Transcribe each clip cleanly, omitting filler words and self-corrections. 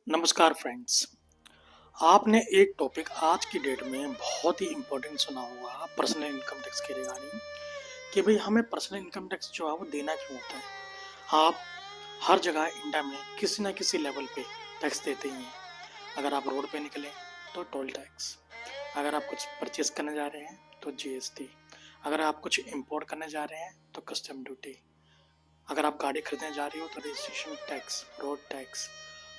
नमस्कार फ्रेंड्स। आपने एक टॉपिक आज की डेट में बहुत ही इम्पोर्टेंट सुना होगा पर्सनल इनकम टैक्स के रिगार्डिंग कि भाई हमें पर्सनल इनकम टैक्स जो है वो देना क्यों होता है। आप हर जगह इंडिया में किसी ना किसी लेवल पे टैक्स देते ही हैं। अगर आप रोड पे निकलें तो टोल टैक्स, अगर आप कुछ परचेस करने जा रहे हैं तो जीएसटी, अगर आप कुछ इंपोर्ट करने जा रहे हैं तो कस्टम ड्यूटी, अगर आप गाड़ी खरीदने जा रही हो तो रजिस्ट्रेशन टैक्स, रोड टैक्स,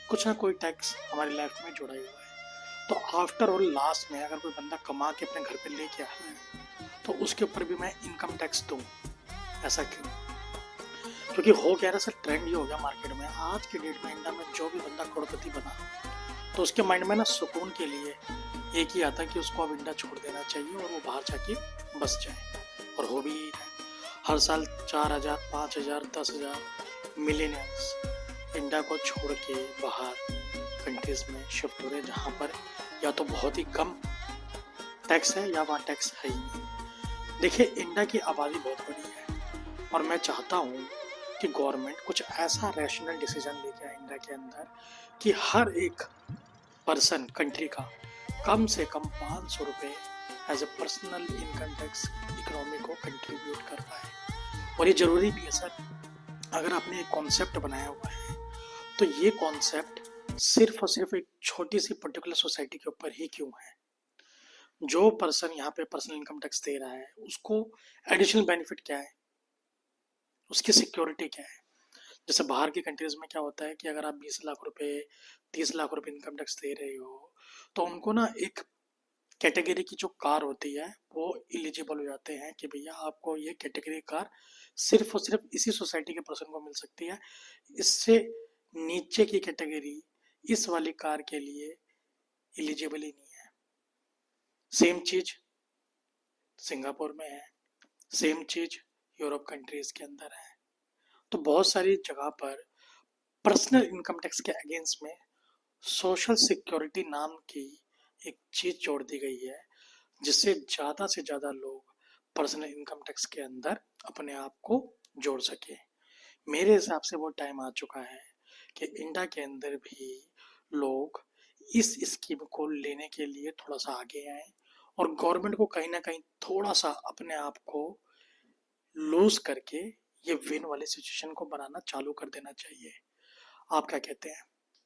कुछ ना कोई टैक्स हमारी लाइफ में जुड़ा ही हुआ है। तो आफ्टर ऑल लास्ट में अगर कोई बंदा कमा के अपने घर पे लेके आया है तो उसके ऊपर भी मैं इनकम टैक्स दूँ। ऐसा क्यों? क्योंकि हो क्या रहा सर, ट्रेंड ये हो गया मार्केट में आज की डेट में इंडिया में जो भी बंदा करोड़पति बना तो उसके माइंड में ना सुकून के लिए एक ही आता है कि उसको अब इंडिया छोड़ देना चाहिए और वो बाहर जाके बस जाए। और हो भी यही है। हर साल 4,000, 5,000, 10,000 मिलेनियर्स इंडिया को छोड़ के बाहर कंट्रीज में शिफ्ट हो रहे हैं जहाँ पर या तो बहुत ही कम टैक्स है या वहाँ टैक्स है ही नहीं। देखिए, इंडिया की आबादी बहुत बड़ी है और मैं चाहता हूँ कि गवर्नमेंट कुछ ऐसा रैशनल डिसीजन लेके आए इंडिया के अंदर कि हर एक पर्सन कंट्री का कम से कम 500 रुपये as a personal income tax economy को कंट्रीब्यूट कर पाए। और ये ज़रूरी भी है सर। अगर आपने एक कॉन्सेप्ट बनाया हुआ है तो ये कॉन्सेप्ट सिर्फ और सिर्फ एक छोटी सी पर्टिकुलर सोसाइटी के ऊपर ही क्यों है। जो पर्सन यहाँ पे पर्सनल इनकम टैक्स दे रहा है उसको एडिशनल बेनिफिट क्या है, उसकी सिक्योरिटी क्या है। जैसे बाहर की कंट्रीज में क्या होता है कि अगर आप 20 लाख रुपए 30 लाख रुपए इनकम टैक्स दे रहे हो तो उनको ना एक कैटेगरी की जो कार होती है वो इलिजिबल हो जाते हैं कि भैया आपको ये कैटेगरी कार सिर्फ और सिर्फ इसी सोसाइटी के पर्सन को मिल सकती है। इससे नीचे की कैटेगरी इस वाली कार के लिए इलिजिबल ही नहीं है। सेम चीज सिंगापुर में है, सेम चीज यूरोप कंट्रीज के अंदर है। तो बहुत सारी जगह पर पर्सनल इनकम टैक्स के अगेंस्ट में सोशल सिक्योरिटी नाम की एक चीज जोड़ दी गई है जिससे ज्यादा से ज्यादा लोग पर्सनल इनकम टैक्स के अंदर अपने आप को जोड़ सके। मेरे हिसाब से वो टाइम आ चुका है कि इंडिया के अंदर भी लोग इस स्कीम को लेने के लिए थोड़ा सा आगे आए और गवर्नमेंट को कहीं ना कहीं थोड़ा सा अपने आप को लूज करके ये विन वाली सिचुएशन को बनाना चालू कर देना चाहिए। आप क्या कहते हैं?